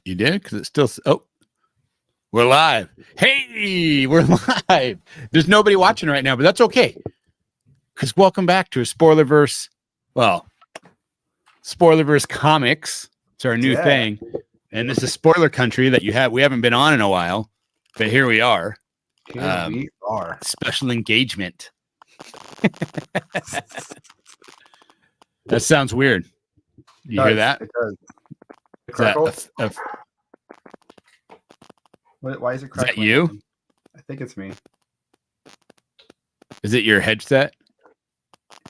You did? Because it's still... Oh, we're live. Hey, we're live. There's nobody watching right now, but that's okay. Because welcome back to a Spoilerverse. Well, Spoilerverse Comics. It's our new thing. And this is Spoiler Country that we haven't been on in a while. But here we are. Here we are. Special engagement. That sounds weird. You hear that? It does. Is that Why is it crackling? Is that you? I think it's me. Is it your headset?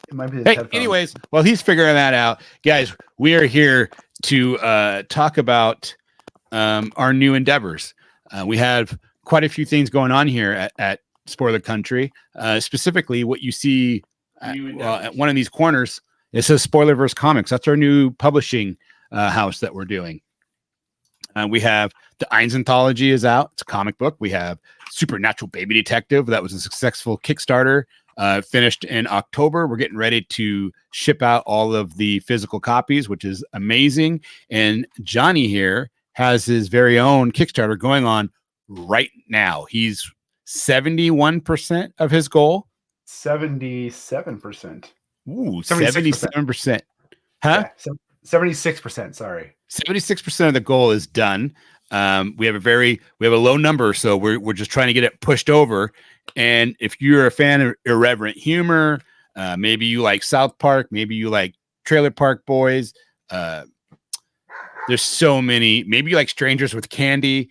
It might be his headphones. Anyways, while he's figuring that out, guys, we are here to talk about our new endeavors. We have quite a few things going on here at Spoiler Country. Specifically, what you see at one of these corners, it says Spoilerverse Comics. That's our new publishing house that we're doing. We have the Eins Anthology is out. It's a comic book. We have Supernatural Baby Detective. That was a successful Kickstarter. Finished in October. We're getting ready to ship out all of the physical copies, which is amazing. And Johnny here has his very own Kickstarter going on right now. He's 71% of his goal. 77%. Ooh, 77%. Huh? Yeah, 76%. Sorry. 76% of the goal is done. We have a low number, so we're just trying to get it pushed over. And if you're a fan of irreverent humor, maybe you like South Park, maybe you like Trailer Park Boys. There's so many. Maybe you like Strangers with Candy.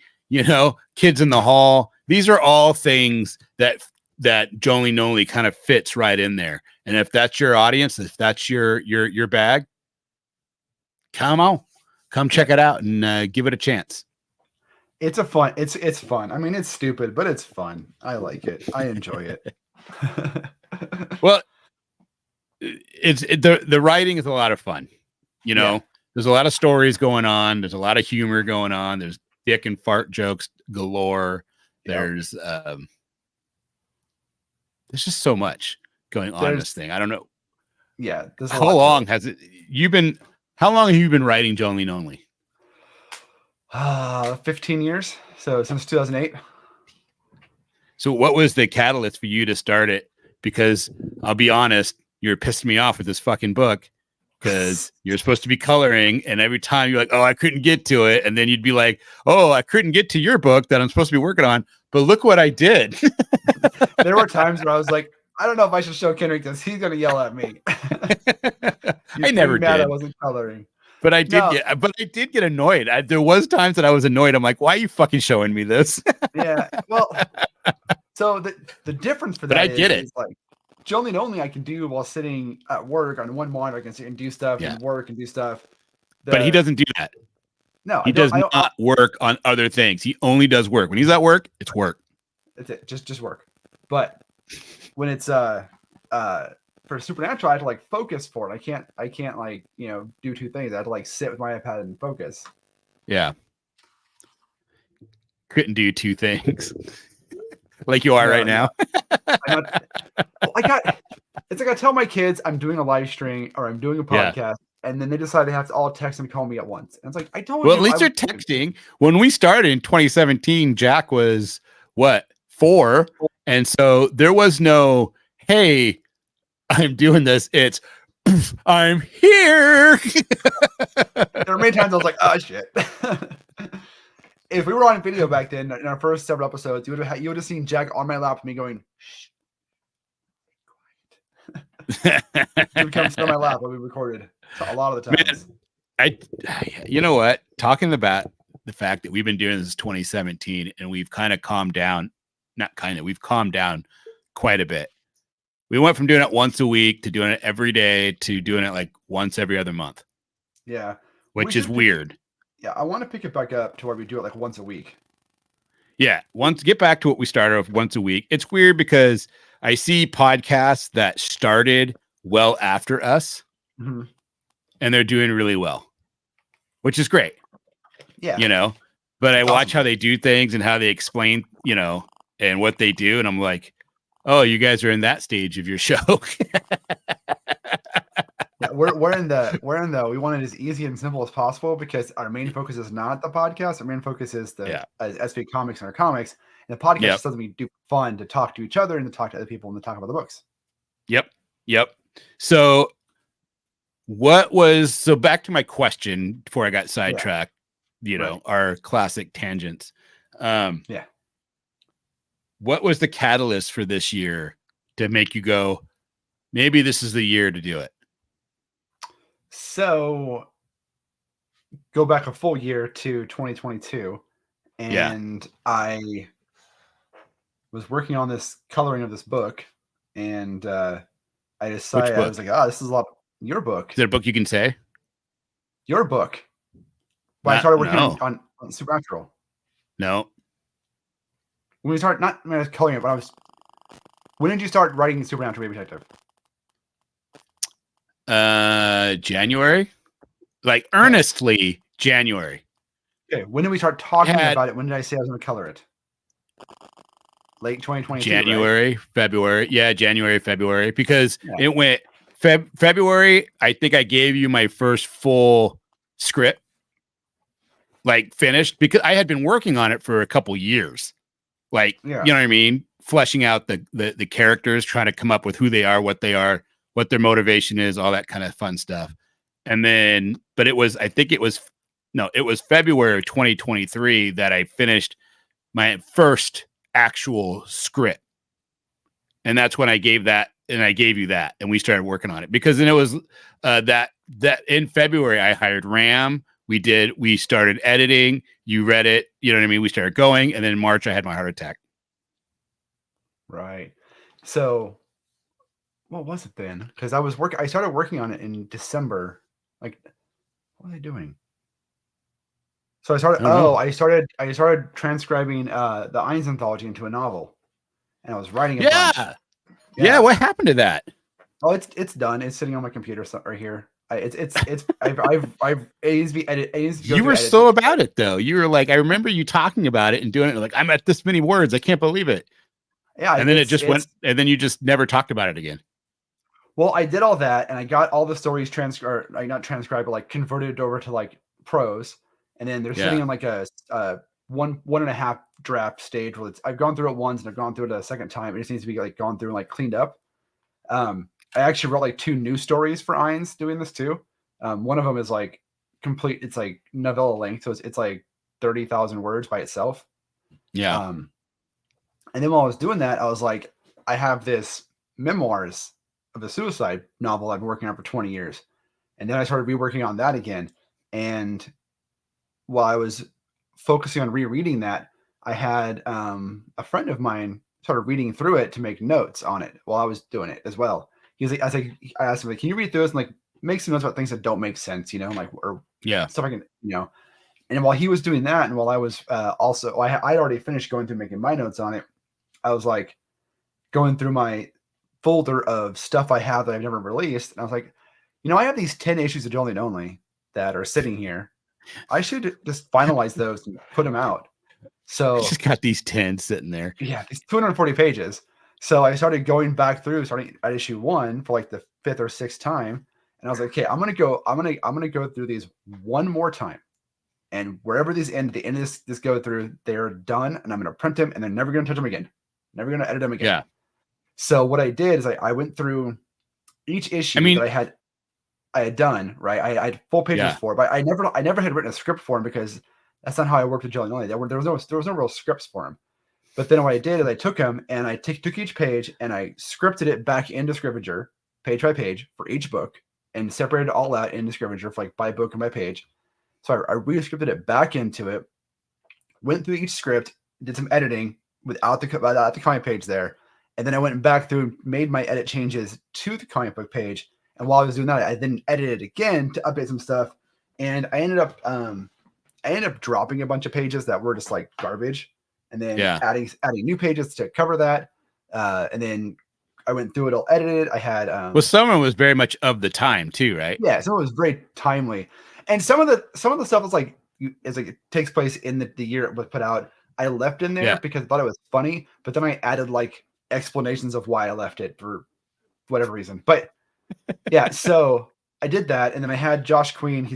Kids in the Hall. These are all things that Jonly Nonly kind of fits right in there. And if that's your audience, if that's your bag, come check it out and give it a chance. It's fun. I mean, it's stupid, but it's fun. I like it. I enjoy it. Well, the writing is a lot of fun. There's a lot of stories going on. There's a lot of humor going on. There's dick and fart jokes galore. There's just so much going on in this thing. I don't know. Yeah. How long have you been writing Jonly Nonly? 15 years. So since 2008. So what was the catalyst for you to start it? Because I'll be honest, you're pissing me off with this fucking book because you're supposed to be coloring. And every time you're like, oh, I couldn't get to it. And then you'd be like, oh, I couldn't get to your book that I'm supposed to be working on. But look what I did. There were times where I was like, I don't know if I should show Kendrick this. He's going to yell at me. I never did. I wasn't coloring. But I did get annoyed. There was times that I was annoyed. I'm like, why are you fucking showing me this? Yeah. Well, so the difference for that I get it. Is like Jonly Nonly I can do while sitting at work on one monitor. I can sit and do stuff and work and do stuff. But he doesn't do that. No, he does not work on other things. He only does work. When he's at work, it's work. That's it. Just work. But when it's for Supernatural, I had to like focus for it. I can't like, do two things. I had to like sit with my iPad and focus. Yeah. Couldn't do two things. Like you are right now. It's like I tell my kids I'm doing a live stream or I'm doing a podcast, and then they decide they have to all text and call me at once. And it's like, I told you. Well, at least you're texting. When we started in 2017, Jack was what, 4? And so there was no, hey, I'm doing this. It's, I'm here. There were many times I was like, oh shit. If we were on video back then, in our first several episodes, you would have seen Jack on my lap with me going, shh. He would come sit on my lap when we recorded. So a lot of the times. Man, you know what? Talking about the fact that we've been doing this since 2017 and we've kind of calmed down. We've calmed down quite a bit. We went from doing it once a week to doing it every day to doing it like once every other month. Yeah. Which is weird. Yeah, I want to pick it back up to where we do it like once a week. Yeah, get back to what we started with once a week. It's weird because I see podcasts that started well after us, and they're doing really well, which is great. Yeah. But I watch how they do things and how they explain, and what they do, and I'm like, oh, you guys are in that stage of your show. we're in the we want it as easy and simple as possible because our main focus is not the podcast. Our main focus is the SV Comics and our comics. And the podcast Yep. just doesn't be fun to talk to each other and to talk to other people and to talk about the books. Yep. So back to my question before I got sidetracked, our classic tangents. What was the catalyst for this year to make you go, maybe this is the year to do it? So go back a full year to 2022 and I was working on this coloring of this book and I decided, I was like, this is a lot. Your book. Is it a book you can say? Your book. But I started working on Supernatural. No. When we started, not when I was coloring it, but when did you start writing Supernatural Baby Detective? January. Like earnestly January. Okay. When did we start talking about it? When did I say I was going to color it? Late 2022. January, right? February. Yeah, January, February. Because it went February. I think I gave you my first full script, like finished, because I had been working on it for a couple years. Like, you know what I mean? Fleshing out the characters, trying to come up with who they are, what their motivation is, all that kind of fun stuff. And then, but it was February of 2023 that I finished my first actual script. And that's when I gave that, and I gave you that, and we started working on it. Because then it was that in February I hired Ram. We started editing. You read it. You know what I mean? We started going. And then in March, I had my heart attack. Right. So what was it then? Because I started working on it in December. Like, what was I doing? So I started transcribing the Ainz anthology into a novel. And I was writing a bunch. Yeah. What happened to that? Oh, it's done. It's sitting on my computer right here. I've You were so about it though. You were like, I remember you talking about it and doing it. Like, I'm at this many words. I can't believe it. Yeah. And then it just went, and then you just never talked about it again. Well, I did all that and I got all the stories not transcribed, but like converted over to like prose. And then they're sitting on like a 1.5 draft stage where I've gone through it once and I've gone through it a second time. It just needs to be like gone through and like cleaned up. I actually wrote like 2 new stories for Ainz doing this too. One of them is like complete. It's like novella length. So it's like 30,000 words by itself. Yeah. And then while I was doing that, I was like, I have this memoirs of a suicide novel I've been working on for 20 years. And then I started reworking on that again. And while I was focusing on rereading that, I had a friend of mine started reading through it to make notes on it while I was doing it as well. He was like, I asked him, like, can you read through this and like make some notes about things that don't make sense, like, or stuff I can, And while he was doing that, and while I was I'd already finished going through making my notes on it, I was like going through my folder of stuff I have that I've never released, and I was like, I have these 10 issues of Jonly Nonly that are sitting here. I should just finalize those and put them out. So I just got these 10 sitting there. Yeah, these 240 pages. So I started going back through, starting at issue 1 for like the 5th or 6th time, and I was like, okay, I'm gonna go through these one more time, and wherever these end, at the end of this go through, they're done, and I'm gonna print them, and they're never gonna touch them again, never gonna edit them again. Yeah. So what I did is I went through each issue that I had done, right. I had full pages for, but I never had written a script for him because that's not how I worked with Jonly Nonly. There was no real scripts for him. But then what I did is I took him and I took each page and I scripted it back into Scrivenger, page by page for each book, and separated it all out into Scrivenger for like by book and by page. So I re-scripted it back into it, went through each script, did some editing without the comic page there, and then I went back through and made my edit changes to the comic book page. And while I was doing that, I then edited it again to update some stuff, and I ended up dropping a bunch of pages that were just like garbage. And then adding new pages to cover that. And then I went through it all edited. I had Summer was very much of the time too, right? Yeah, some of it was very timely. And some of the stuff is like it takes place in the year it was put out. I left in there because I thought it was funny, but then I added like explanations of why I left it for whatever reason. But yeah, so I did that, and then I had Josh Queen.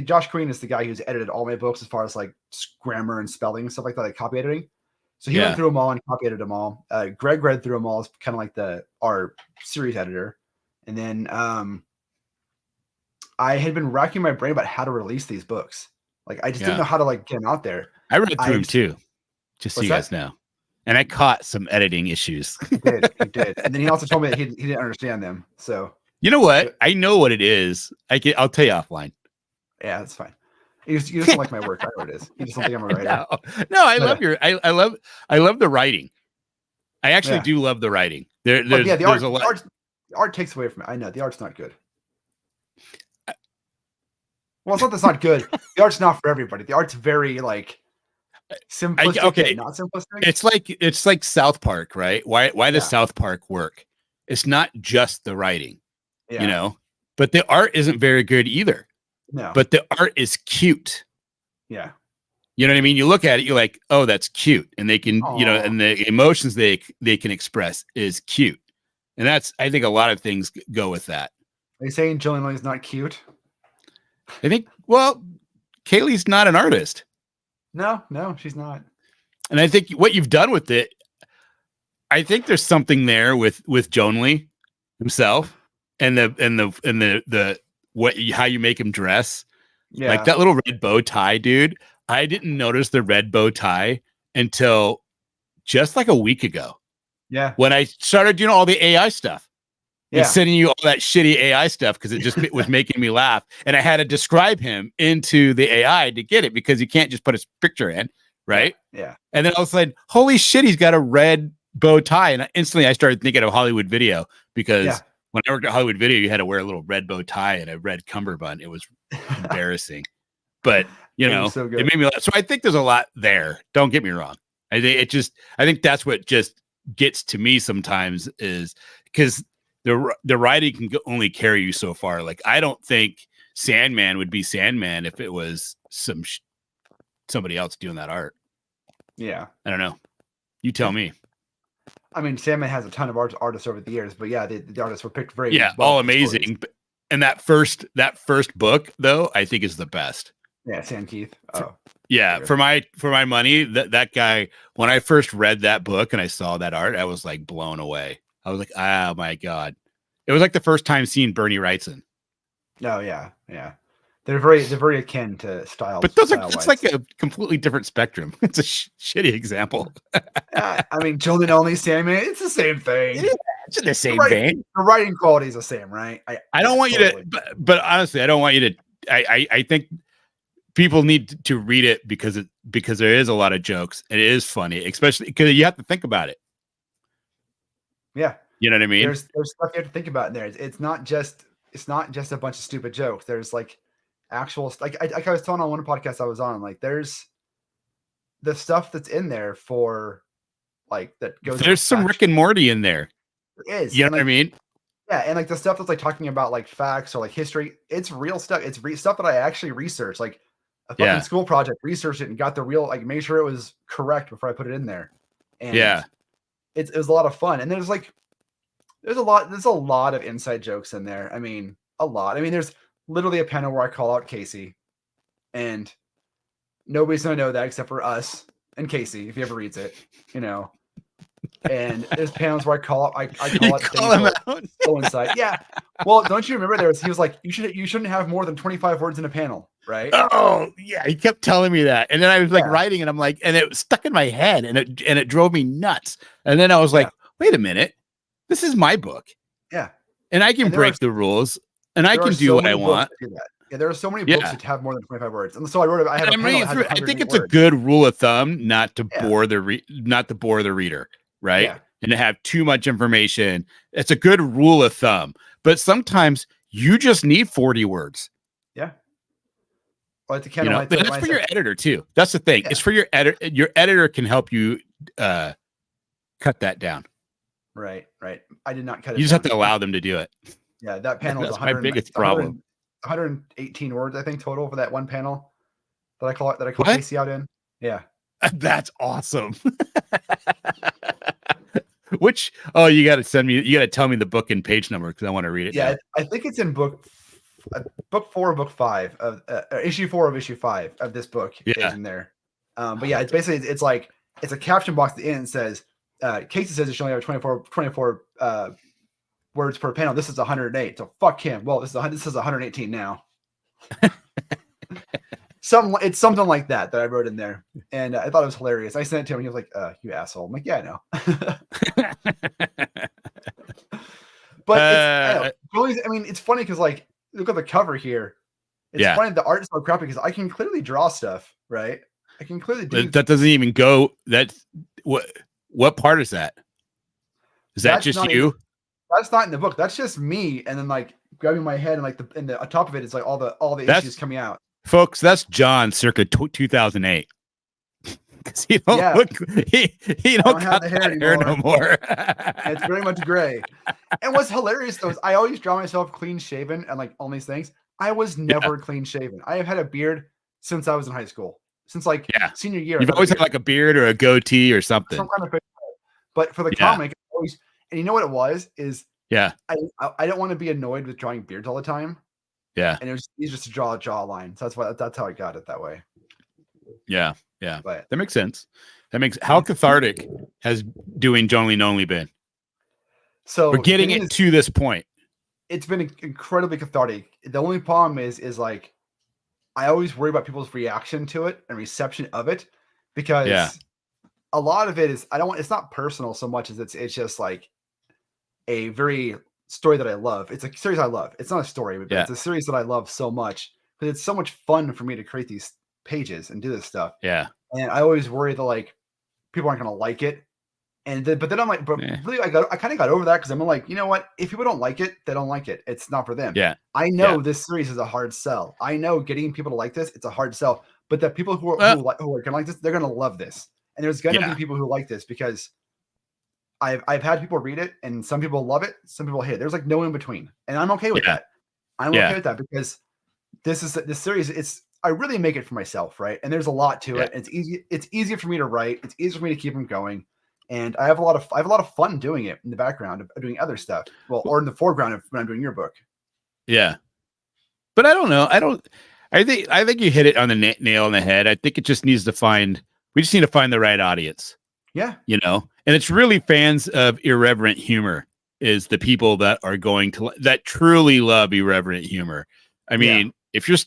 Josh Queen is the guy who's edited all my books as far as like grammar and spelling and stuff like that, like copy editing. So he went through them all and copy edited them all. Greg read through them all as kind of like our series editor, and then I had been racking my brain about how to release these books. Like I just didn't know how to like get them out there. I read through them too, just so you guys know. And I caught some editing issues. He did. And then he also told me that he didn't understand them. So you know what? I know what it is. I'll tell you offline. Yeah, that's fine. You just don't like my work. I know what it is. You just don't think I'm a writer. No, I love I love the writing. I actually do love the writing. The art takes away from it. I know the art's not good. Well, it's not that's not good. The art's not for everybody. The art's very like simplistic. Not simplistic. It's like South Park, right? Why does South Park work? It's not just the writing, you know, but the art isn't very good either. No, but the art is cute. Yeah. You know what I mean? You look at it, you're like, oh, that's cute. And they can, you know, and the emotions they can express is cute. And that's, I think a lot of things go with that. Are you saying Jonly Nonly is not cute? I think, well, Kaylee's not an artist. No, she's not. And I think what you've done with it, I think there's something there with Jonly himself and the how you make him dress. Yeah. Like that little red bow tie, dude. I didn't notice the red bow tie until just like a week ago. Yeah. When I started doing all the AI stuff. And sending you all that shitty AI stuff because it was making me laugh. And I had to describe him into the AI to get it because you can't just put his picture in, right? Yeah. And then all of a sudden, holy shit, he's got a red bow tie. And instantly I started thinking of Hollywood Video because when I worked at Hollywood Video, you had to wear a little red bow tie and a red cummerbund. It was embarrassing. But, you know, it made me laugh. So I think there's a lot there. Don't get me wrong. I think that's what just gets to me sometimes is because the writing can only carry you so far. Like, I don't think Sandman would be Sandman if it was somebody else doing that art. Yeah. I don't know. You tell me. I mean, Sandman has a ton of artists over the years, but yeah, the artists were picked very all amazing. And that first book though, I think is the best. Yeah, Sam Keith. Oh. Yeah, for my money, that guy, when I first read that book and I saw that art, I was like blown away. I was like, oh my God. It was like the first time seeing Bernie Wrightson. Oh yeah. Yeah. They're very akin to style. But it's like a completely different spectrum. It's a shitty example. I mean, Jonly Nonly, Sandman, it's the same thing. Yeah, it's in the same vein. The writing quality is the same, right? I don't want you to, but honestly, I don't want you to, I think people need to read it because there is a lot of jokes and it is funny, especially because you have to think about it. Yeah. You know what I mean? There's stuff you have to think about in there. It's not just a bunch of stupid jokes. There's like actual, like I was telling on one podcast I was on, like there's the stuff that's in there for like that goes. There's some Rick and Morty in there. There is. You know what I mean? Yeah, and like the stuff that's like talking about like facts or like history, it's real stuff. It's stuff that I actually researched, like a fucking school project, researched it and got the real, like made sure it was correct before I put it in there. And it was a lot of fun. And there's a lot of inside jokes in there. I mean, a lot. I mean, there's literally a panel where I call out Casey, and nobody's gonna know that except for us and Casey if he ever reads it, you know. And there's panels where I call him out. So inside. Yeah. Well, don't you remember he was like, you shouldn't have more than 25 words in a panel, right? Oh yeah, he kept telling me that, and then I was like writing, and I'm like, and it was stuck in my head, and it drove me nuts. And then I was like, wait a minute, this is my book. Yeah. And I can break the rules, and I can do what I want. Yeah, there are so many books that have more than 25 words, and so I wrote it. I think it's a good rule of thumb not to bore the reader, right? Yeah. And to have too much information. It's a good rule of thumb, but sometimes you just need 40 words. Yeah. Well, that's for your editor too. That's the thing. Yeah. It's for your editor. Your editor can help you cut that down. Right. I did not cut it. You just have to allow them to do it. Yeah, that panel is my biggest problem. 118 words, I think, total for that one panel that I call Casey out in. Yeah. That's awesome. You got to tell me the book and page number because I want to read it. Yeah, I think it's in book book 4 of book 5 of issue 4 of issue 5 of this book is in there. But yeah, it's basically it's like it's a caption box at the end that says Casey says it should only have 24 words per panel. This is 108. So fuck him. Well, this is 118 now. It's something like that I wrote in there, and I thought it was hilarious. I sent it to him, and he was like, "You asshole." I'm like, "Yeah, I know." But I mean, it's funny because like look at the cover here. It's funny the art is so crappy because I can clearly draw stuff, right? I can clearly do. That doesn't even go. That's what part is that? Is that just you? That's not in the book. That's just me, and then like grabbing my head and like the top of it is like all the issues coming out. Folks, that's John circa 2008. Because he don't look, he don't have the hair no more. It's very much gray. And what's hilarious though is I always draw myself clean shaven and like all these things. I was never clean shaven. I have had a beard since I was in high school. Since like senior year. You've always had like a beard or a goatee or something. Some kind of but for the comic, always, and you know what it was is I don't want to be annoyed with drawing beards all the time. Yeah. And it was easier just to draw a jawline. So that's how I got it that way. Yeah. Yeah. But that makes sense. How cathartic has doing Jonly Nonly been? So we're getting it to this point. It's been incredibly cathartic. The only problem is like I always worry about people's reaction to it and reception of it because a lot of it is it's not personal so much as it's just like a very story that I love. It's a series I love. It's not a story, but it's a series that I love so much because it's so much fun for me to create these pages and do this stuff. Yeah. And I always worry that like people aren't going to like it. And then, but then I'm like, really, I kind of got over that because I'm like, you know what? If people don't like it, they don't like it. It's not for them. Yeah. I know this series is a hard sell. I know getting people to like this, it's a hard sell. But the people who are going to like this, they're going to love this. And there's going to be people who like this because I've had people read it and some people love it, some people hate it. There's like no in between, and I'm okay with that. I'm okay with that because this series. I really make it for myself, right? And there's a lot to it. It's easy. It's easier for me to write. It's easier for me to keep them going, and I have a lot of fun doing it in the background of doing other stuff. Well, or in the foreground of when I'm doing your book. Yeah, but I don't know. I think you hit it on the nail on the head. I think it just needs to we just need to find the right audience. Yeah. And it's really fans of irreverent humor is the people that are that truly love irreverent humor. I mean, if it's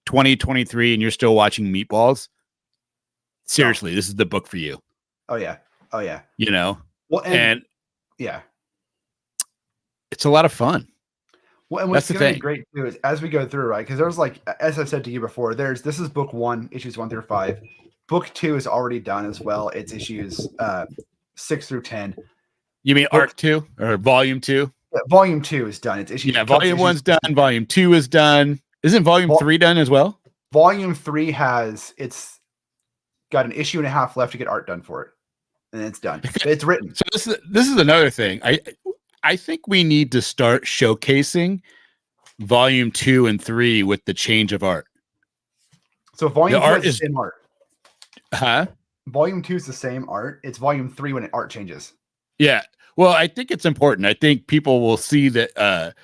2023 and you're still watching Meatballs, seriously, this is the book for you. Oh yeah. Well, and yeah, it's a lot of fun. Well, and what's going to be great too is as we go through, right? Because there's like, as I said to you before, this is book 1, issues 1 through 5. Book 2 is already done as well. It's issues 6 through 10. You mean arc 2 or volume 2? Yeah, volume 2 is done. It's issues. Yeah, volume 1's done. Volume 2 is done. Isn't volume 3 done as well? Volume 3 it's got an issue and a half left to get art done for it, and it's done. It's written. So this is another thing. I think we need to start showcasing volume 2 and 3 with the change of art. So volume 2 is the same art. Huh? Volume 2 is the same art. It's volume 3 when art changes. Yeah. Well, I think it's important. I think people will see that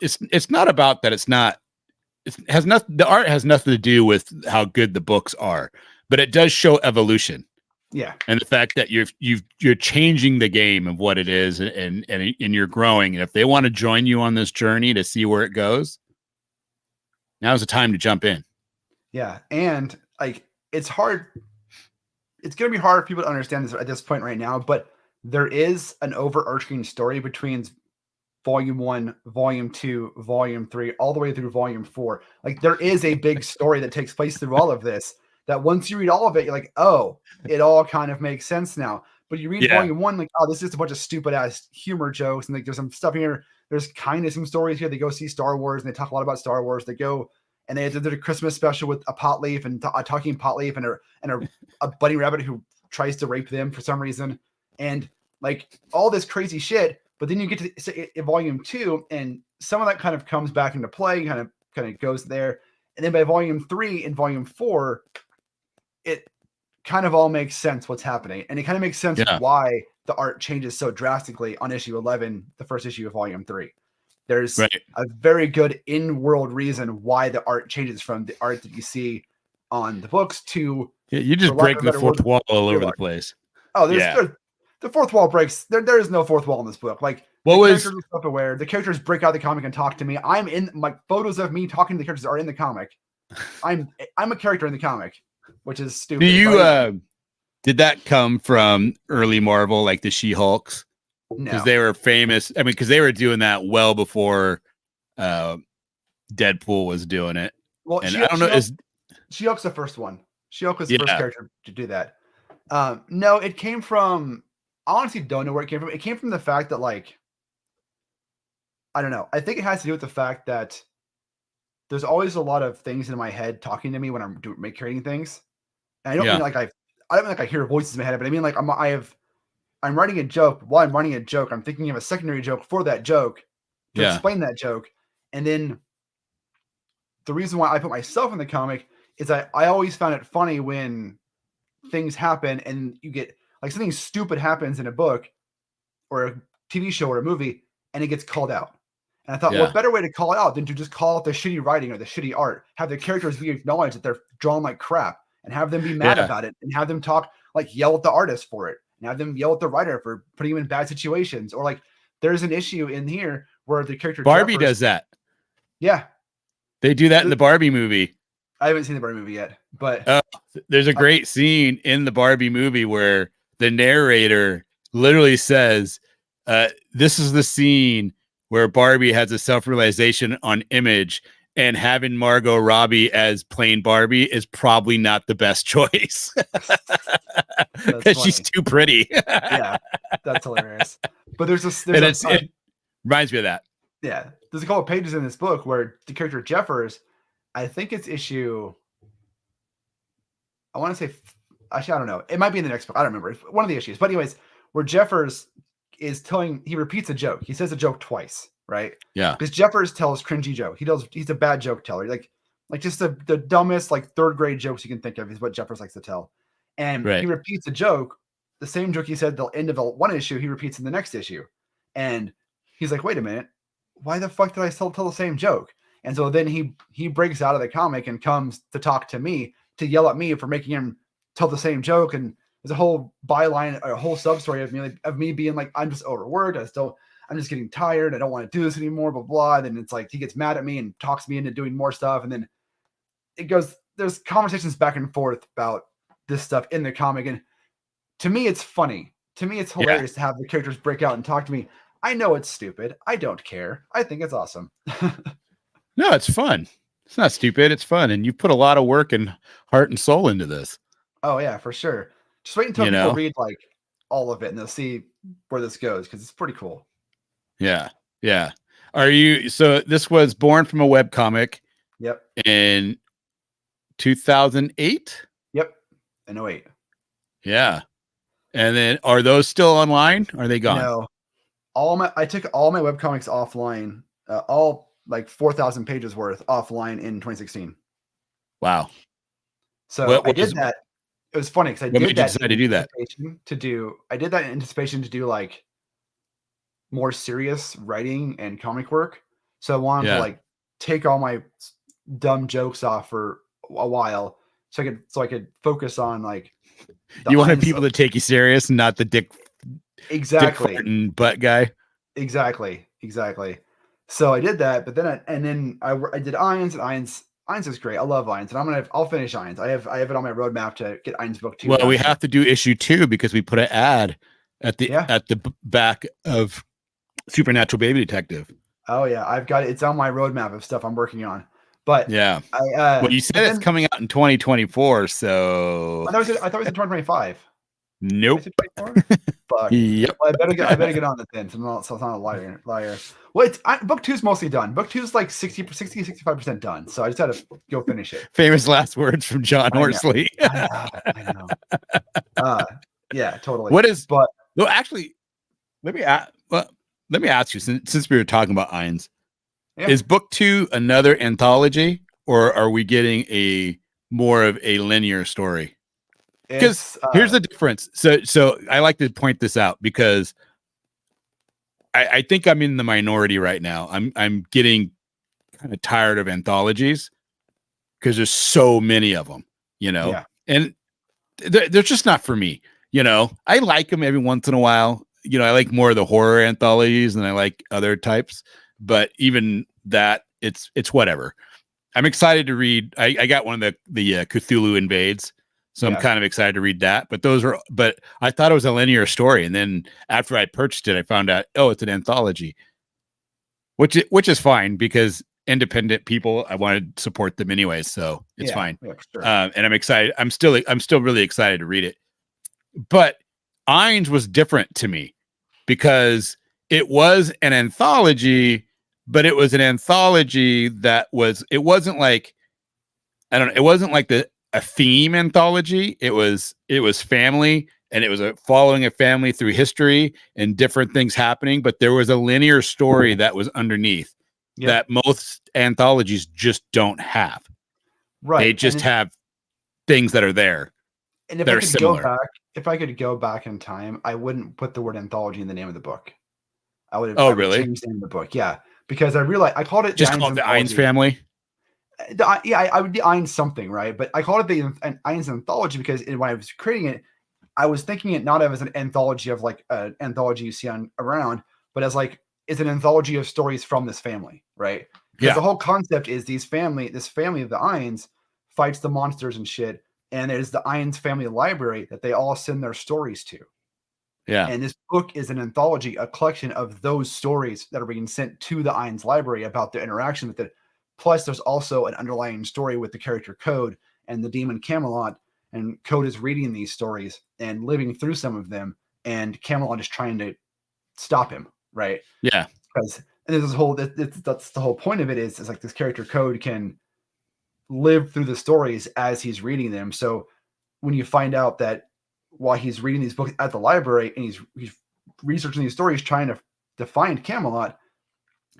it's not about that. The art has nothing to do with how good the books are, but it does show evolution. Yeah. And the fact that you're changing the game of what it is and you're growing. And if they want to join you on this journey to see where it goes, now's the time to jump in. Yeah. And like, it's hard. It's going to be hard for people to understand this at this point right now, but there is an overarching story between volume 1, volume 2, volume 3, all the way through volume 4. Like there is a big story that takes place through all of this that once you read all of it, you're like, oh, it all kind of makes sense now. But you read volume 1, like, oh, this is just a bunch of stupid ass humor jokes. And like, there's some stuff here. There's kind of some stories here. They go see Star Wars and they talk a lot about Star Wars. They go and they did a Christmas special with a pot leaf and a talking pot leaf and a bunny rabbit who tries to rape them for some reason. And like all this crazy shit. But then you get to volume 2 and some of that kind of comes back into play, kind of goes there. And then by volume 3 and volume 4, it kind of all makes sense what's happening. And it kind of makes sense why the art changes so drastically on issue 11, the first issue of volume 3. There's Right. a very good in-world reason why the art changes from the art that you see on the books to, Yeah, you for just lack break of a the better fourth word, wall all real over the art. place. Oh, Yeah. the fourth wall breaks. There is no fourth wall in this book. Like, What the was characters are self-aware. The characters break out of the comic and talk to me. I'm in my photos of me talking to the characters are in the comic. I'm a character in the comic, which is stupid. do you did that come from early Marvel, like the She-Hulks? Because No. they were famous. I mean, because they were doing that well before Deadpool was doing it. Well, And I don't know, She-Hulk's the first one. She-Hulk was the first yeah, character to do that. No, it came from. I honestly don't know where it came from. It came from the fact that, like, I don't know. I think it has to do with the fact that there's always a lot of things in my head talking to me when I'm creating things. And I don't mean yeah, like I don't mean like I hear voices in my head, but I mean like I'm writing a joke. While I'm writing a joke, I'm thinking of a secondary joke for that joke to yeah, explain that joke. And then the reason why I put myself in the comic is I always found it funny when things happen and you get like something stupid happens in a book or a TV show or a movie and it gets called out. And I thought, yeah, what better way to call it out than to just call out the shitty writing or the shitty art, have the characters be acknowledged that they're drawn like crap and have them be mad yeah. about it and have them talk, like yell at the artist for it and have them yell at the writer for putting them in bad situations. Or like there's an issue in here where the character Barbie Jeffers, does that. yeah. They do that in the Barbie movie. I haven't seen the Barbie movie yet, but There's a great scene in the Barbie movie where the narrator literally says, this is the scene where Barbie has a self-realization on image, and having Margot Robbie as plain Barbie is probably not the best choice because she's too pretty. Yeah, that's hilarious. But there's it reminds me of that. Yeah, there's a couple of pages in this book where the character Jeffers, I think it's issue, I want to say, actually, I don't know. It might be in the next book. I don't remember. It's one of the issues. But anyways, where Jeffers is he repeats a joke. He says a joke twice, right? Yeah. Because Jeffers tells cringy joke. He's a bad joke teller. Like just the dumbest, like third grade jokes you can think of is what Jeffers likes to tell. And right. He repeats a joke, the same joke he said at the end of one issue, he repeats in the next issue. And he's like, wait a minute, why the fuck did I still tell the same joke? And so then he breaks out of the comic and comes to talk to me, to yell at me for making him tell the same joke. And there's a whole byline, a whole sub story of me being like, I'm just overworked. I'm just getting tired. I don't want to do this anymore, blah, blah. And then it's like, he gets mad at me and talks me into doing more stuff. And then there's conversations back and forth about this stuff in the comic. And to me, it's funny. To me, it's hilarious to have the characters break out and talk to me. I know it's stupid. I don't care. I think it's awesome. No, it's fun. It's not stupid. It's fun. And you put a lot of work and heart and soul into this. Oh, yeah, for sure. Just wait until people read like all of it and they'll see where this goes because it's pretty cool. Yeah. Yeah. So this was born from a webcomic. Yep. In 2008? Yep. In 2008. Yeah. And then are those still online? Or are they gone? No. I took all my webcomics offline, all like 4,000 pages worth offline in 2016. Wow. So I did that. It was funny because I did that to do that. I did that in anticipation to do like more serious writing and comic work. So I wanted to like take all my dumb jokes off for a while so I could focus on like you wanted people to take you serious, not the dick and butt guy. Exactly. So I did that, but then I did Irons, and Irons is great. I love Irons, and I'll finish Irons. I have it on my roadmap to get Irons book 2. Well, we have to do issue 2 because we put an ad at the back of Supernatural Baby Detective. Oh yeah, I've got it. It's on my roadmap of stuff I'm working on. But yeah, well, you said it's coming out in 2024, so I thought it was in 2025. Nope. Fuck. Yep. Well, I better get on the then. So it's not a liar. Well, book 2 is mostly done. Book 2 is like 65% done. So I just had to go finish it. Famous last words from John Horsley. I know. Yeah, totally. No, actually, let me ask you, since we were talking about Irons, is book 2 another anthology, or are we getting a more of a linear story? Because here's the difference. So I like to point this out because I think I'm in the minority right now. I'm getting kind of tired of anthologies because there's so many of them, and they're just not for me. I like them every once in a while. I like more of the horror anthologies than I like other types, but even that, it's whatever. I'm excited to read. I got one of the Cthulhu Invades, so I'm kind of excited to read that. But I thought it was a linear story, and then after I purchased it, I found out, it's an anthology, which is fine because independent people, I want to support them anyway, so it's fine. Yeah, sure. And I'm excited. I'm still really excited to read it. But Ainz was different to me because it was an anthology, but it was an anthology it wasn't like, I don't know, it wasn't like a theme anthology. It was family, and it was following a family through history and different things happening, but there was a linear story that was underneath that most anthologies just don't have. Right. They just have things that are there. And if I could go back in time, I wouldn't put the word anthology in the name of the book. I would have really? changed the name of the book. Yeah. Because I realized I called it just called the Ainz family. I would be Ainz something, right? But I called it the Ainz anthology because when I was creating it, I was thinking it not as an anthology of like an anthology you see around, but as like it's an anthology of stories from this family, right? Because the whole concept is this family of the Ainz fights the monsters and shit, and there's the Ainz family library that they all send their stories to. Yeah. And this book is an anthology, a collection of those stories that are being sent to the Ainz library about their interaction with it. Plus, there's also an underlying story with the character Code and the demon Camelot. And Code is reading these stories and living through some of them. And Camelot is trying to stop him, right? Yeah. Because there's this whole, that's the whole point of it is like this character Code can live through the stories as he's reading them. So when you find out that while he's reading these books at the library and he's researching these stories, trying to find Camelot,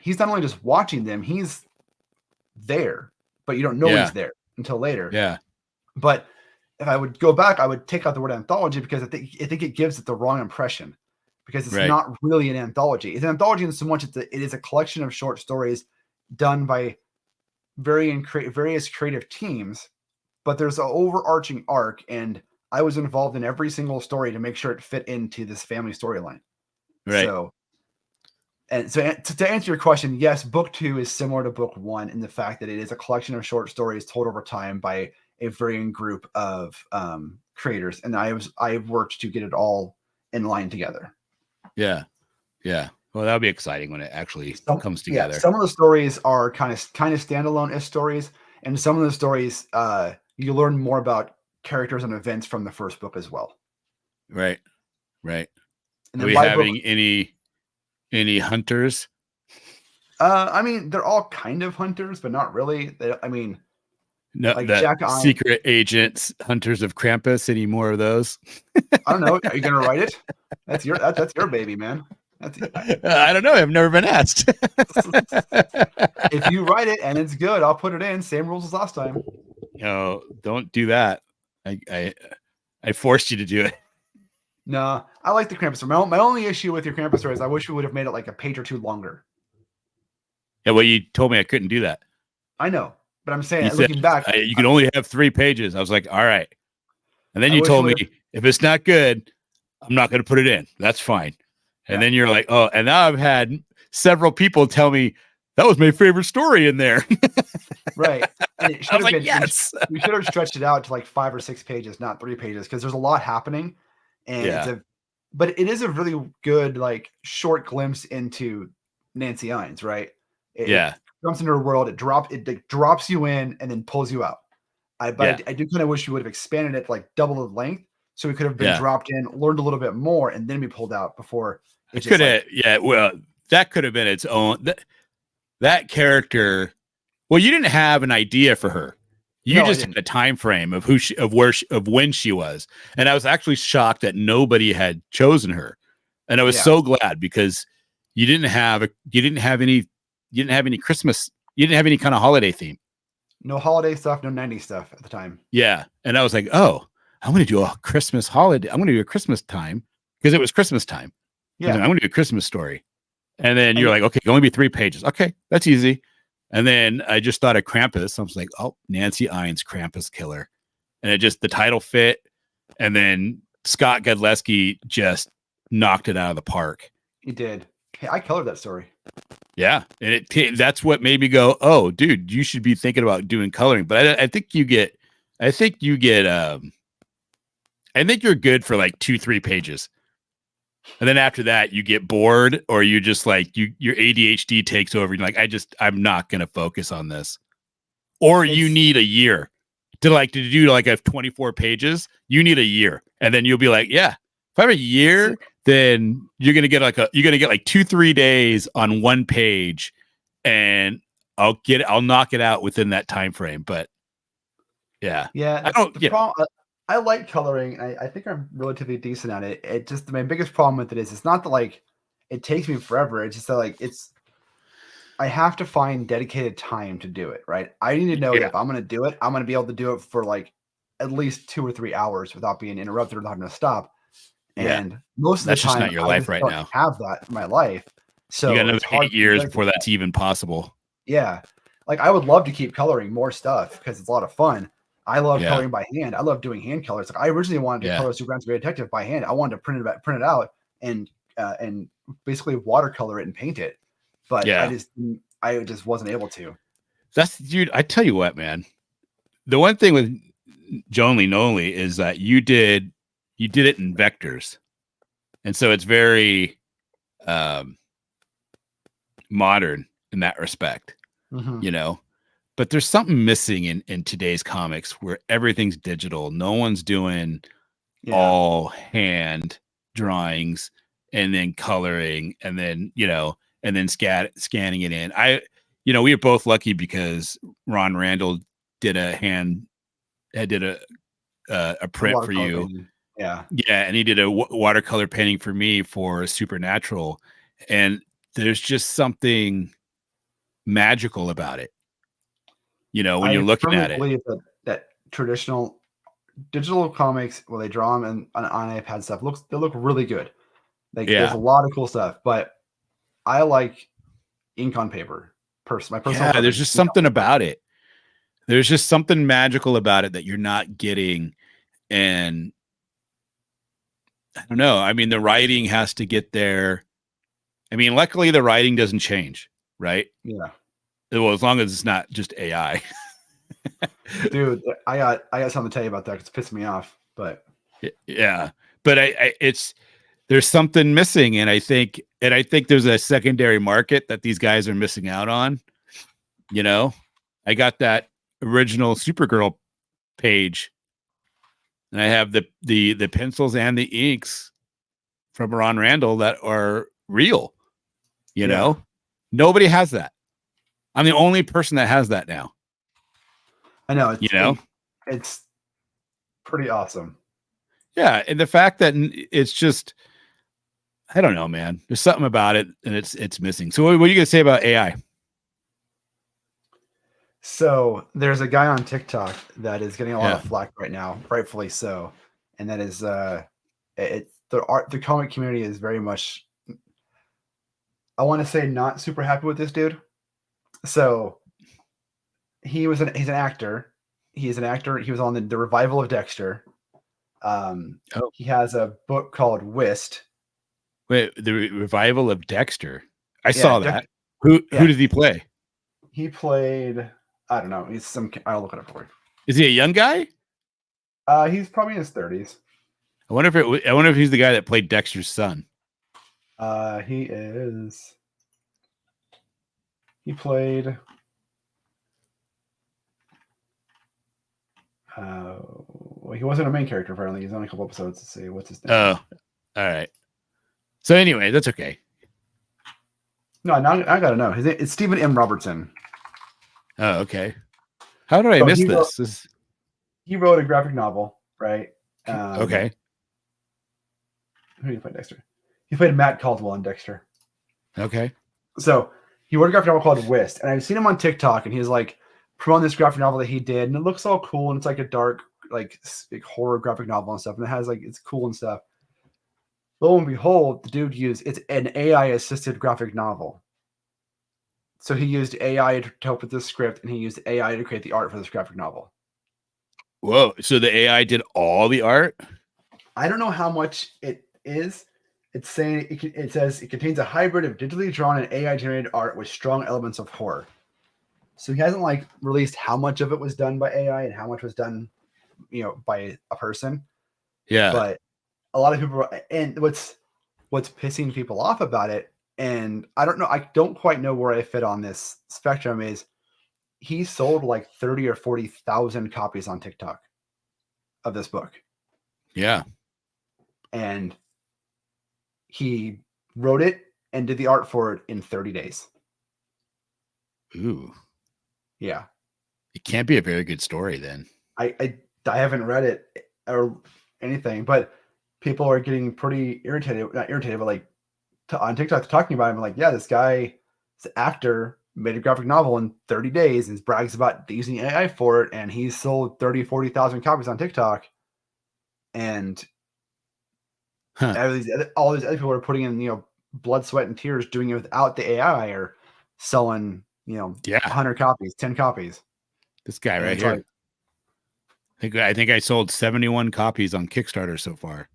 he's not only just watching them, he's there, but you don't know he's there until later. Yeah. But if I would go back, I would take out the word anthology because I think it gives it the wrong impression because it's not really an anthology. It's an anthology in so much it is a collection of short stories done by various creative teams, but there's an overarching arc, and I was involved in every single story to make sure it fit into this family storyline. Right. So to answer your question, yes, book 2 is similar to book 1 in the fact that it is a collection of short stories told over time by a varying group of creators, and I've worked to get it all in line together. Yeah. Well, that'll be exciting when it actually comes together. Yeah, some of the stories are kind of standalone-ish stories, and some of the stories you learn more about characters and events from the first book as well. Right. And are we having any hunters? I mean, they're all kind of hunters, but not really. No, like secret agents, hunters of Krampus. Any more of those? I don't know. Are you gonna write it? That's your baby, man. I don't know. I've never been asked. If you write it and it's good, I'll put it in. Same rules as last time. No, don't do that. I forced you to do it. No, I like the Krampus story. My only issue with your Krampus story is I wish we would have made it like a page or two longer. Yeah, well, you told me I couldn't do that. I know, but I'm saying, looking back, you can only have 3 pages. I was like, all right. And then you told me, if it's not good, I'm not going to put it in. That's fine. And then you're like, oh, and now I've had several people tell me that was my favorite story in there. Right. And it should have been, yes. We should have stretched it out to like 5 or 6 pages, not 3 pages, because there's a lot happening. And but it is a really good, like, short glimpse into Nancy Ainz, right? It comes into her world, it drops you in and then pulls you out. I do kind of wish you would have expanded it like double the length, so we could have been dropped in, learned a little bit more, and then be pulled out before. It could have, well, that could have been its own. That character. Well, you didn't have an idea for her. You just had a time frame of when she was, and I was actually shocked that nobody had chosen her, and I was so glad because you didn't have any Christmas, you didn't have any kind of holiday theme. No holiday stuff, no 90s stuff at the time. Yeah, and I was like, oh, I'm going to do a Christmas holiday. I'm going to do a Christmas time because it was Christmas time. Yeah, I'm going to do a Christmas story, And then you're like, okay, only be 3 pages. Okay, that's easy. And then I just thought of Krampus. I was like, oh, Nancy Iron's Krampus Killer. And it just, the title fit. And then Scott Godleski just knocked it out of the park. He did. Hey, I colored that story. Yeah. And that's what made me go, oh, dude, you should be thinking about doing coloring. But I think I think you're good for like 2-3 pages. And then after that, you get bored, or you just like your ADHD takes over. You're like, I'm not going to focus on this. Or you need a year to do like 24 pages. You need a year, and then you'll be like, yeah, if I have a year, then you're going to get like 2-3 days on 1 page, and I'll knock it out within that time frame. But yeah, I don't. I like coloring. I think I'm relatively decent at it. It just, my biggest problem with it is it's not that like it takes me forever. It's just that like I have to find dedicated time to do it. Right. I need to know if I'm going to do it, I'm going to be able to do it for like at least 2 or 3 hours without being interrupted or not having to stop. And most of the time, that's just not your life right now. Have that in my life. So you got another 8 years before that's even possible. Yeah. Like I would love to keep coloring more stuff because it's a lot of fun. I love coloring by hand. I love doing hand colors. Like I originally wanted to color Superman's Great Detective by hand. I wanted to print it out and basically watercolor it and paint it. But I just wasn't able to. Dude, I tell you what, man. The one thing with Jonly Nonly is that you did it in vectors. And so it's very modern in that respect. You know. But there's something missing in today's comics where everything's digital. No one's doing all hand drawings and then coloring and then, and then scanning it in. We were both lucky because Ron Randall did a print for you. Painting. Yeah. Yeah. And he did a watercolor painting for me for Supernatural. And there's just something magical about it. When you're looking at it. I believe that traditional digital comics, where they draw them on iPad stuff, they look really good. Like there's a lot of cool stuff, but I like ink on paper. My personal there's just something about it. There's just something magical about it that you're not getting, and I don't know. I mean, the writing has to get there. I mean, luckily the writing doesn't change, right? Yeah. Well, as long as it's not just AI. Dude, I got something to tell you about that because it's pissing me off. But yeah, but there's something missing, and I think there's a secondary market that these guys are missing out on. I got that original Supergirl page, and I have the pencils and the inks from Ron Randall that are real. Nobody has that. I'm the only person that has that now. I know. It's pretty awesome. Yeah, and the fact that it's just, I don't know, man. There's something about it, and it's missing. So, what are you gonna say about AI? So, there's a guy on TikTok that is getting a lot of flack right now, rightfully so, and that is the comic community is very much, I want to say, not super happy with this dude. So he's an actor. He's an actor. He was on the revival of Dexter. He has a book called Whist. Wait, the revival of Dexter. I saw that. Who did he play? He played, I don't know. I'll look it up for you. Is he a young guy? He's probably in his 30s. I wonder if he's the guy that played Dexter's son. He is. He played. Well, he wasn't a main character apparently. He's on a couple episodes. Let's see what's his name. Oh, all right. So anyway, that's okay. No, now I gotta know. It's Stephen M. Robertson. Oh, okay. How did I miss this? He wrote a graphic novel, right? Okay. Who did he play Dexter? He played Matt Caldwell in Dexter. Okay. So he wrote a graphic novel called Whist, and I've seen him on TikTok, and he's like promoting this graphic novel that he did, and it looks all cool, and it's like a dark, like horror graphic novel and stuff, and it has like, it's cool and stuff. lo and behold, the dude it's an AI assisted graphic novel. So he used AI to help with the script, and he used AI to create the art for this graphic novel. Whoa! So the AI did all the art? I don't know how much it is. It's saying it says it contains a hybrid of digitally drawn and AI generated art with strong elements of horror. So he hasn't like released how much of it was done by AI and how much was done, by a person. Yeah. But a lot of people, and what's pissing people off about it, and I don't know, I don't quite know where I fit on this spectrum, is he sold like 30 or 40,000 copies on TikTok of this book. Yeah. And he wrote it and did the art for it in 30 days. Ooh. Yeah. It can't be a very good story then. I haven't read it or anything, but people are getting pretty irritated, not irritated, but like on TikTok talking about him, like, yeah, this guy, this actor made a graphic novel in 30 days and brags about using AI for it, and he's sold 30, 40,000 copies on TikTok. And all these other people are putting in, blood, sweat, and tears doing it without the AI, or selling, 100 copies, 10 copies. This guy right here. I think I sold 71 copies on Kickstarter so far.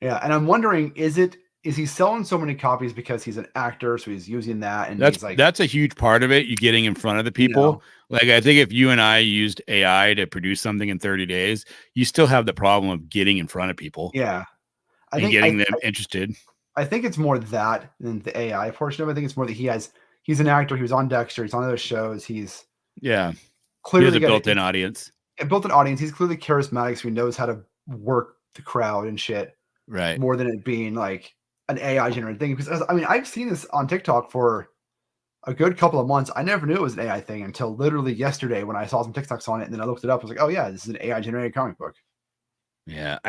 Yeah, and I'm wondering, is he selling so many copies because he's an actor, so he's using that, and that's a huge part of it. You getting in front of the people. Like, I think if you and I used AI to produce something in 30 days, you still have the problem of getting in front of people. Yeah. Getting them interested. I think it's more that than the AI portion of it. I think it's more that he's an actor. He was on Dexter. He's on other shows. He's clearly he has a built-in audience. A built-in audience. He's clearly charismatic, so he knows how to work the crowd and shit. Right. More than it being like an AI generated thing. Because I've seen this on TikTok for a good couple of months. I never knew it was an AI thing until literally yesterday when I saw some TikToks on it, and then I looked it up. I was like, oh yeah, this is an AI generated comic book. Yeah,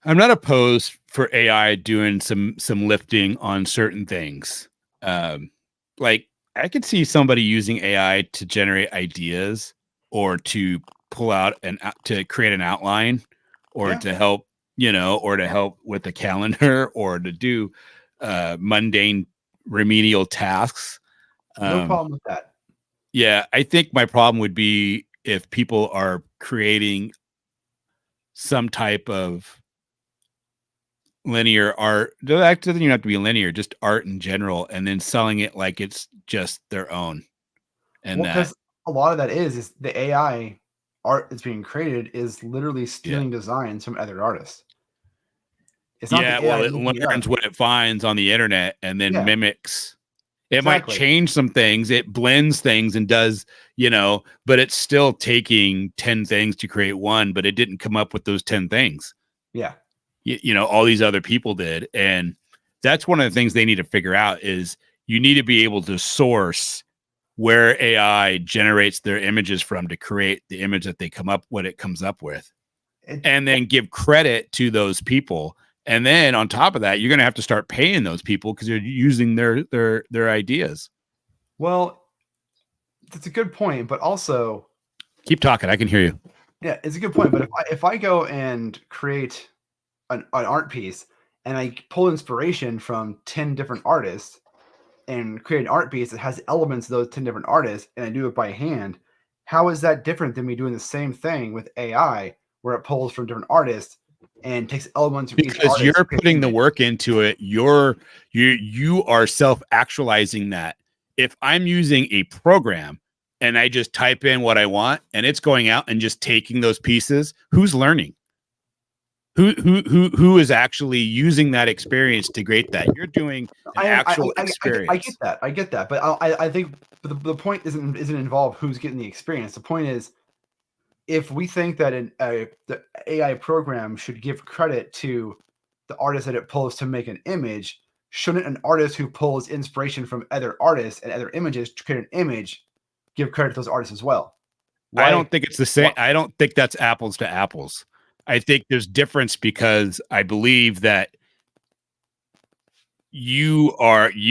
I'm not opposed for AI doing some lifting on certain things. Like, I could see somebody using AI to generate ideas, or to pull out to create an outline, or to help, or to help with the calendar, or to do mundane remedial tasks. No problem with that. Yeah, I think my problem would be if people are creating some type of linear art. That doesn't even have to be linear, just art in general, and then selling it like it's just their own. And because a lot of that is the AI art that's being created is literally stealing designs from other artists. It's not it learns what it finds on the internet and then mimics. It might change some things, it blends things and does, but it's still taking 10 things to create one, but it didn't come up with those 10 things. Yeah. All these other people did. And that's one of the things they need to figure out, is you need to be able to source where AI generates their images from to create the image that it comes up with, and then give credit to those people. And then on top of that, you're going to have to start paying those people because they're using their ideas. Well, that's a good point, but also keep talking. I can hear you. Yeah, it's a good point. But if I go and create an art piece and I pull inspiration from 10 different artists and create an art piece that has elements of those 10 different artists, and I do it by hand, how is that different than me doing the same thing with AI, where it pulls from different artists and takes elements from each artist? Because you're putting the work into it. You are self-actualizing that. If I'm using a program and I just type in what I want and it's going out and just taking those pieces, who's learning? Who is actually using that experience to create that? You're doing an actual experience. I get that. But I think the point isn't involved who's getting the experience. The point is, if we think that the AI program should give credit to the artist that it pulls to make an image, shouldn't an artist who pulls inspiration from other artists and other images to create an image give credit to those artists as well? Why? I don't think it's the same. I don't think that's apples to apples. I think there's difference, because I believe that you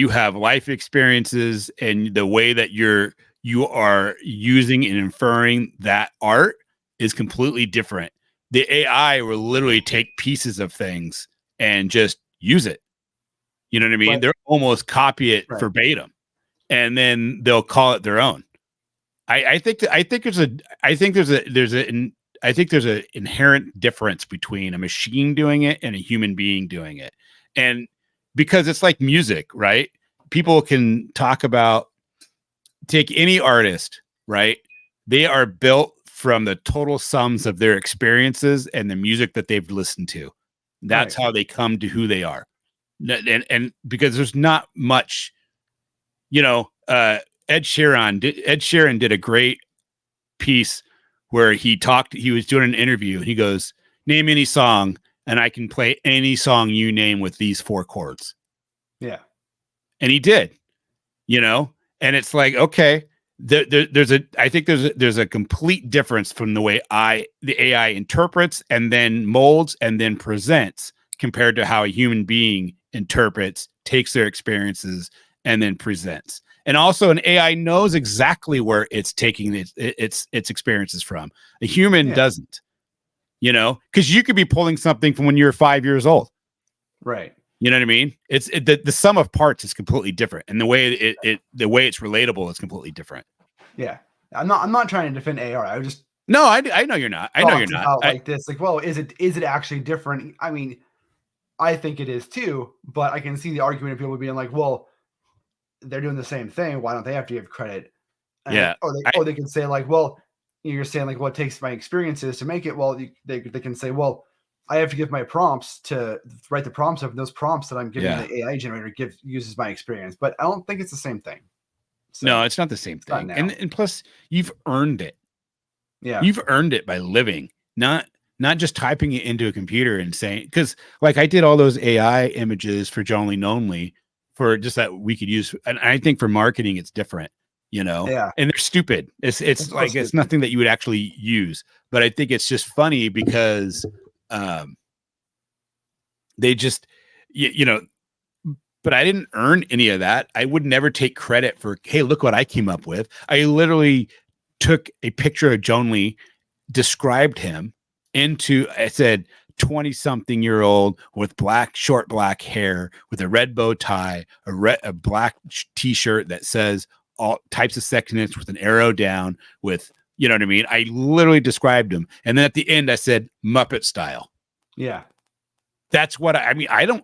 have life experiences, and the way that you are using and inferring that art is completely different. The AI will literally take pieces of things and just use it. You know what I mean? They'll almost copy it verbatim, and then they'll call it their own. I think there's an inherent difference between a machine doing it and a human being doing it. And because it's like music, right? People can take any artist, right? They are built from the total sums of their experiences and the music that they've listened to. That's how they come to who they are. And because there's not much, Ed Sheeran did a great piece where he was doing an interview, and he goes, name any song and I can play any song you name with these 4 chords. Yeah. And he did, and it's like, okay, I think there's a complete difference from the way the AI interprets and then molds and then presents compared to how a human being interprets, takes their experiences, and then presents. And also an AI knows exactly where it's taking its experiences from. A human doesn't, because you could be pulling something from when you're 5 years old. Right. You know what I mean? The sum of parts is completely different. And the way it's relatable is completely different. Yeah. I'm not trying to defend AI. No, I know you're not. I know you're not. Like this, like, well, is it actually different? I mean, I think it is too, but I can see the argument of people being like, well, they're doing the same thing. Why don't they have to give credit? And or they can say like, well, you're saying like, well, it takes my experiences to make it. Well, they can say, well, I have to give my prompts to write the prompts of those prompts that I'm giving the AI generator uses my experience, but I don't think it's the same thing. So, no, it's not the same thing. And plus you've earned it. Yeah. You've earned it by living, not just typing it into a computer and saying, because like I did all those AI images for Jonly Nonly for just that we could use. And I think for marketing, it's different, Yeah. And they're stupid. It's like, it's nothing that you would actually use, but I think it's just funny because they just, but I didn't earn any of that. I would never take credit for, hey, look what I came up with. I literally took a picture of Jonly, described him I said, 20-something-year-old with short black hair, with a red bow tie, a black t-shirt that says all types of sexiness with an arrow down with, you know what I mean? I literally described him. And then at the end I said Muppet style. Yeah. That's what I mean. I don't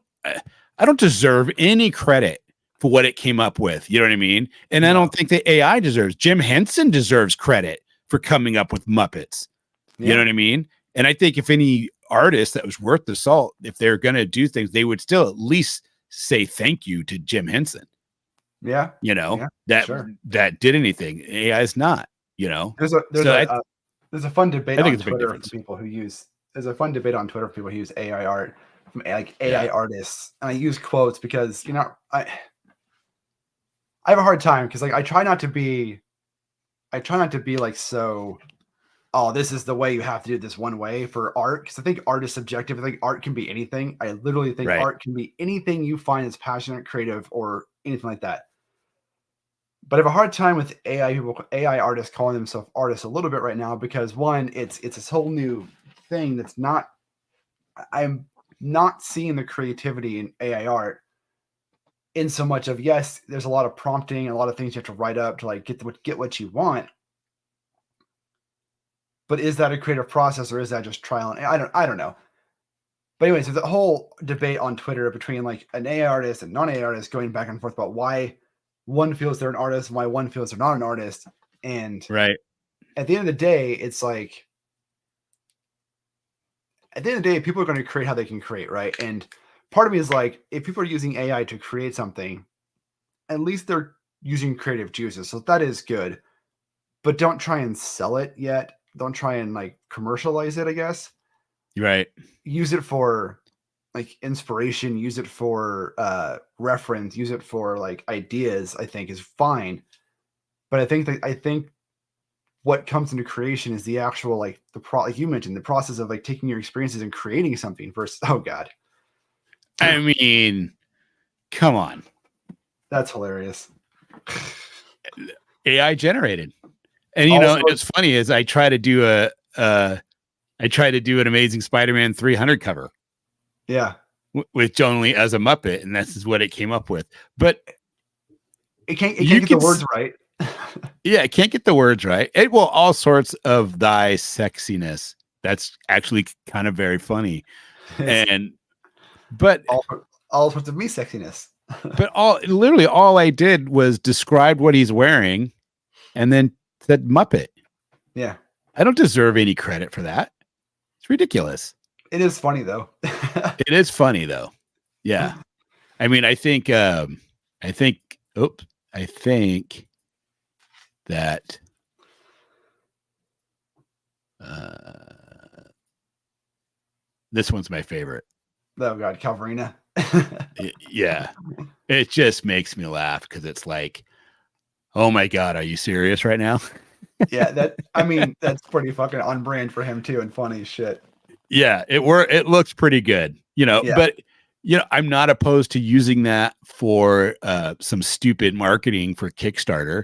deserve any credit for what it came up with. You know what I mean? And I don't think the AI deserves. Jim Henson deserves credit for coming up with Muppets. You know what I mean? And I think if any artist that was worth the salt, if they're going to do things, they would still at least say thank you to Jim Henson. Yeah. That did anything. AI is not, There's a fun debate on Twitter for people who use, there's a fun debate on Twitter for people who use AI art, from like AI artists. And I use quotes because, I have a hard time because like I try not to be like, so, oh, this is the way you have to do it this one way for art. Because I think art is subjective. I think art can be anything. I literally think art can be anything you find is passionate, creative, or anything like that. But I have a hard time with AI artists calling themselves artists a little bit right now because one, it's this whole new thing that's not. I'm not seeing the creativity in AI art in so much of, yes, there's a lot of prompting and a lot of things you have to write up to like get what you want. But is that a creative process or is that just trial and I don't know. But anyways, there's a whole debate on Twitter between like an AI artist and non-AI artist going back and forth about why one feels they're an artist and why one feels they're not an artist. And at the end of the day, it's like, at the end of the day, people are going to create how they can create, right? And part of me is like, if people are using AI to create something, at least they're using creative juices. So that is good. But don't try and sell it yet. Don't try and like commercialize it, I guess. Right. Use it for like inspiration, use it for reference, use it for like ideas, I think is fine. But I think what comes into creation is the actual like like you mentioned, the process of like taking your experiences and creating something versus, oh God. I mean, come on. That's hilarious. AI generated. And what's funny is I try to do an Amazing Spider-Man 300 cover. Yeah. with Jonly as a Muppet, and this is what it came up with. But it can't get the words right. Yeah, it can't get the words right. It will all sorts of thy sexiness. That's actually kind of very funny. But all sorts of me sexiness. But literally all I did was describe what he's wearing and then said Muppet. Yeah. I don't deserve any credit for that. It's ridiculous. It is funny though. It is funny though. Yeah. I mean, I think that this one's my favorite. Oh God, Calvarina. Yeah. It just makes me laugh because it's like, oh my God, are you serious right now? Yeah, that's pretty fucking on brand for him too, and funny as shit. Yeah, it looks pretty good, but I'm not opposed to using that for some stupid marketing for Kickstarter.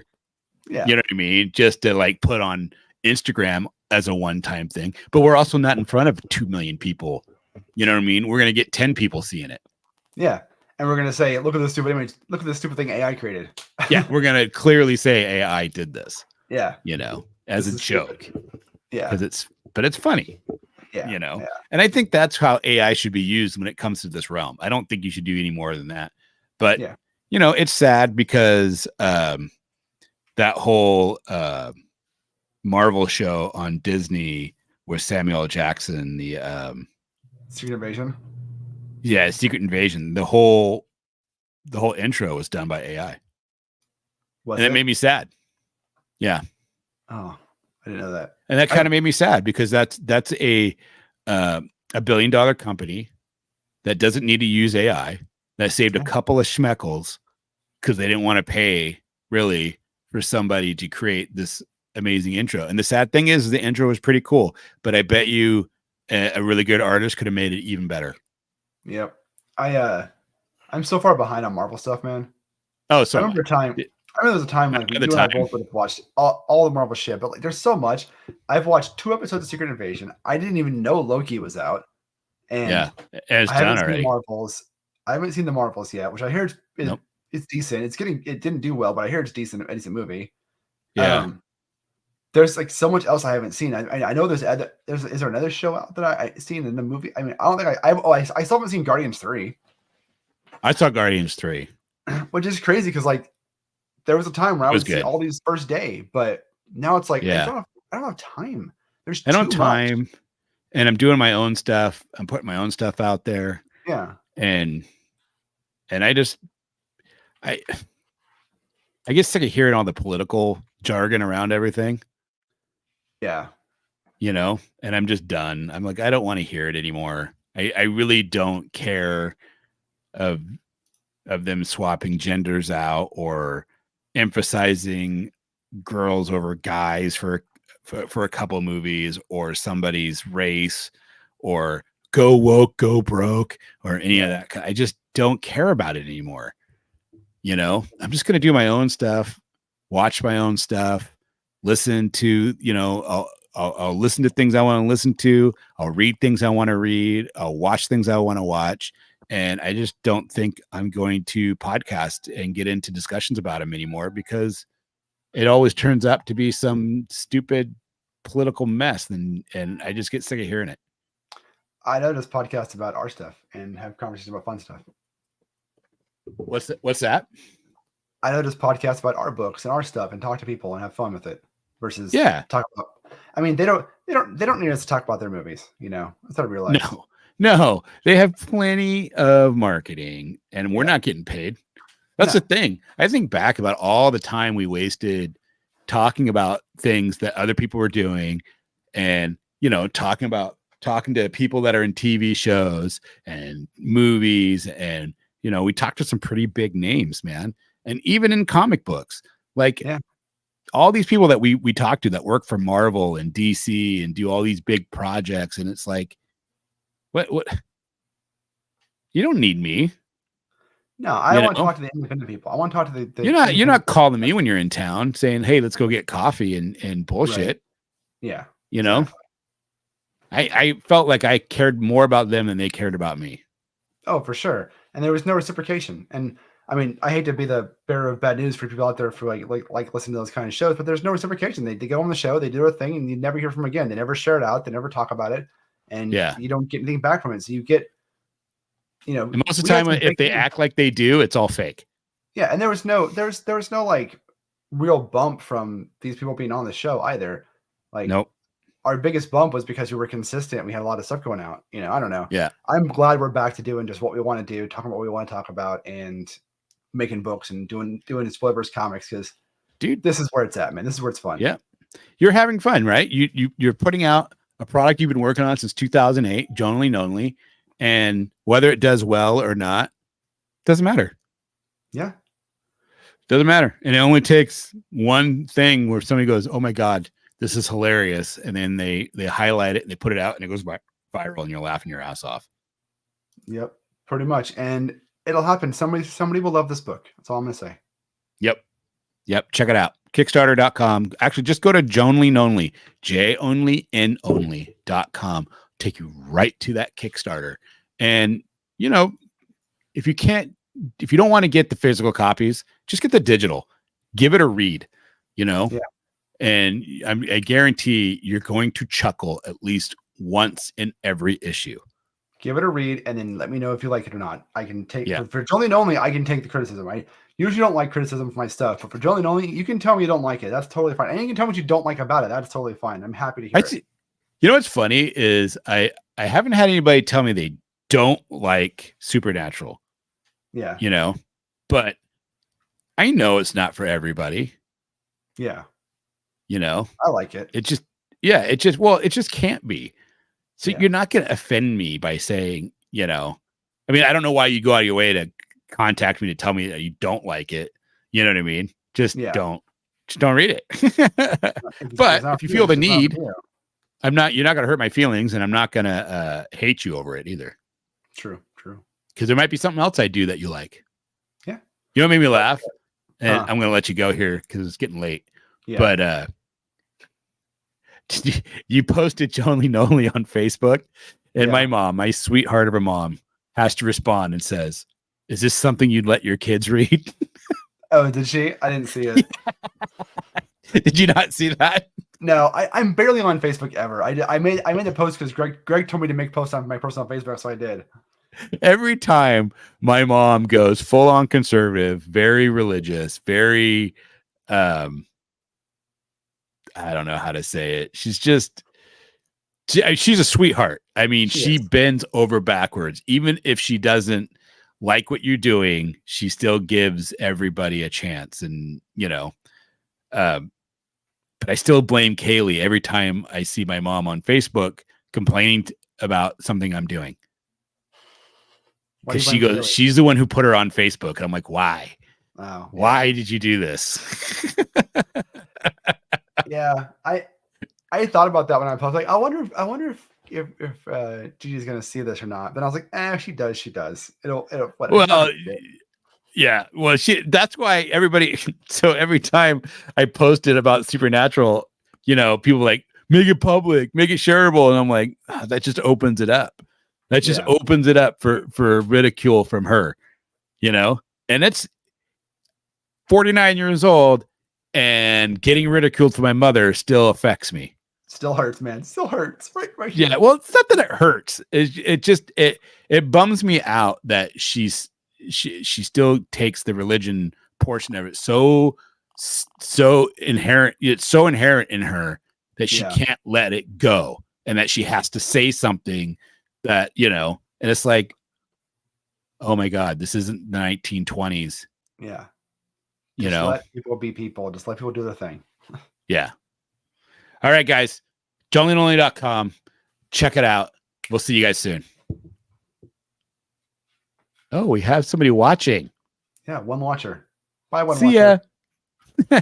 Yeah. You know what I mean? Just to like put on Instagram as a one-time thing. But we're also not in front of 2 million people. You know what I mean? We're gonna get 10 people seeing it. Yeah. And we're gonna say, look at this stupid image, look at this stupid thing AI created. Yeah, we're gonna clearly say AI did this. Yeah. As a joke. Stupid. Yeah. But it's funny. Yeah. Yeah. And I think that's how AI should be used when it comes to this realm. I don't think you should do any more than that. But it's sad because that whole Marvel show on Disney with Samuel L. Jackson, the Secret Invasion. Yeah, Secret Invasion. The whole intro was done by AI. It made me sad. Yeah. Oh, I didn't know that. And that kind of made me sad because that's a $1 billion company that doesn't need to use AI, that saved a couple of schmeckles because they didn't want to pay really for somebody to create this amazing intro. And the sad thing is the intro was pretty cool, but I bet you a really good artist could have made it even better. Yep. I'm so far behind on Marvel stuff, man. Oh, so I remember there was a time like you and I both would have watched all the Marvel shit, but like there's so much. I've watched 2 episodes of Secret Invasion. I didn't even know Loki was out. And I haven't seen Marvels. I haven't seen the Marvels yet, which I heard it's decent. It didn't do well, but I hear it's a decent movie. Yeah. There's like so much else I haven't seen. I know is there another show out that I seen in the movie? I mean, I don't think I still haven't seen Guardians 3. I saw Guardians 3. Which is crazy because like there was a time where I would see all these first day, but now it's like I don't have time. I don't have time, and I'm doing my own stuff. I'm putting my own stuff out there. Yeah, and I get sick of hearing all the political jargon around everything. Yeah, and I'm just done. I'm like, I don't want to hear it anymore. I really don't care of them swapping genders out or emphasizing girls over guys for a couple of movies or somebody's race or go woke, go broke or any of that. I just don't care about it anymore. I'm just going to do my own stuff, watch my own stuff, listen to, I'll listen to things I want to listen to. I'll read things I want to read. I'll watch things I want to watch. And I just don't think I'm going to podcast and get into discussions about them anymore because it always turns out to be some stupid political mess. And I just get sick of hearing it. I know this podcast about our stuff and have conversations about fun stuff. What's that? I know this podcast about our books and our stuff and talk to people and have fun with it versus talk about. I mean, they don't need us to talk about their movies. That's how real life. No, they have plenty of marketing and we're not getting paid. That's the thing. I think back about all the time we wasted talking about things that other people were doing and, talking to people that are in TV shows and movies. And, we talked to some pretty big names, man. And even in comic books, like all these people that we talk to that work for Marvel and DC and do all these big projects. And it's like, what? You don't need me. No, I want to talk to the independent people. I want to talk to the you're not calling me when you're in town saying, hey, let's go get coffee and bullshit. Right. Yeah. Exactly. I felt like I cared more about them than they cared about me. Oh, for sure. And there was no reciprocation. And I mean, I hate to be the bearer of bad news for people out there for like listening to those kind of shows, but there's no reciprocation. They go on the show, they do their thing, and you never hear from them again. They never share it out, they never talk about it, and you don't get anything back from it. So you get, and most of the time, if they act like they do, it's all fake. Yeah, and there was no like real bump from these people being on the show either. Like, nope. Our biggest bump was because we were consistent. We had a lot of stuff going out. I don't know. Yeah. I'm glad we're back to doing just what we want to do, talking about what we want to talk about, and making books and doing Spoilerverse comics, because, dude, this is where it's at, man. This is where it's fun. Yeah. You're having fun, right? You're putting out a product you've been working on since 2008, Jonly Nonly, and whether it does well or not, doesn't matter. Yeah. Doesn't matter. And it only takes one thing where somebody goes, "Oh my God, this is hilarious," and then they highlight it and they put it out and it goes viral and you're laughing your ass off. Yep, pretty much. And it'll happen. Somebody will love this book. That's all I'm gonna say. Yep. Check it out. Kickstarter.com. Actually, just go to Jonly Nonly, JOnlyNonly.com. Take you right to that Kickstarter. And if you don't want to get the physical copies, just get the digital. Give it a read. Yeah. And I guarantee you're going to chuckle at least once in every issue. Give it a read and then let me know if you like it or not. I can take for Jonly Nonly, I can take the criticism. I usually don't like criticism for my stuff, but for Jonly Nonly, you can tell me you don't like it. That's totally fine. And you can tell me what you don't like about it. That's totally fine. I'm happy to hear it. What's funny is I haven't had anybody tell me they don't like Supernatural. Yeah. But I know it's not for everybody. Yeah. I like it. It just can't be. So you're not going to offend me by saying, I mean, I don't know why you go out of your way to contact me to tell me that you don't like it. You know what I mean? Just don't read it. But if you feel the need, you're not going to hurt my feelings and I'm not going to hate you over it either. True. Because there might be something else I do that you like. Yeah. You know what made me laugh? And I'm going to let you go here because it's getting late. Yeah. But you posted Jonly Nonly on Facebook, and my mom, my sweetheart of a mom, has to respond and says, "Is this something you'd let your kids read?" Oh, did she? I didn't see it. Did you not see that? No, I'm barely on Facebook ever. I made a post because Greg told me to make posts on my personal Facebook, so I did. Every time my mom goes full on conservative, very religious, very I don't know how to say it. She's a sweetheart. I mean, she bends over backwards. Even if she doesn't like what you're doing, she still gives everybody a chance. And, but I still blame Kaylee every time I see my mom on Facebook complaining about something I'm doing. Because she's the one who put her on Facebook. And I'm like, why? Wow. Why did you do this? Yeah, I thought about that when I posted. Like, I wonder if Gigi's gonna see this or not. Then I was like, she does. It'll well, yeah. Well, that's why everybody. So every time I posted about Supernatural, people like make it public, make it shareable, and I'm like, that just opens it up. That just opens it up for ridicule from her, and it's 49 years old. And getting ridiculed for my mother still affects me. Still hurts, man. Still hurts. Right. Yeah. Well, it's not that it hurts. It bums me out that she still takes the religion portion of it so inherent. It's so inherent in her that she can't let it go, and that she has to say something that and it's like, oh my God, this isn't the 1920s. Yeah. Just let people be people. Just let people do their thing. Yeah. All right, guys. JonlyNonly.com. Check it out. We'll see you guys soon. Oh, we have somebody watching. Yeah, one watcher. Bye, one see watcher. ya.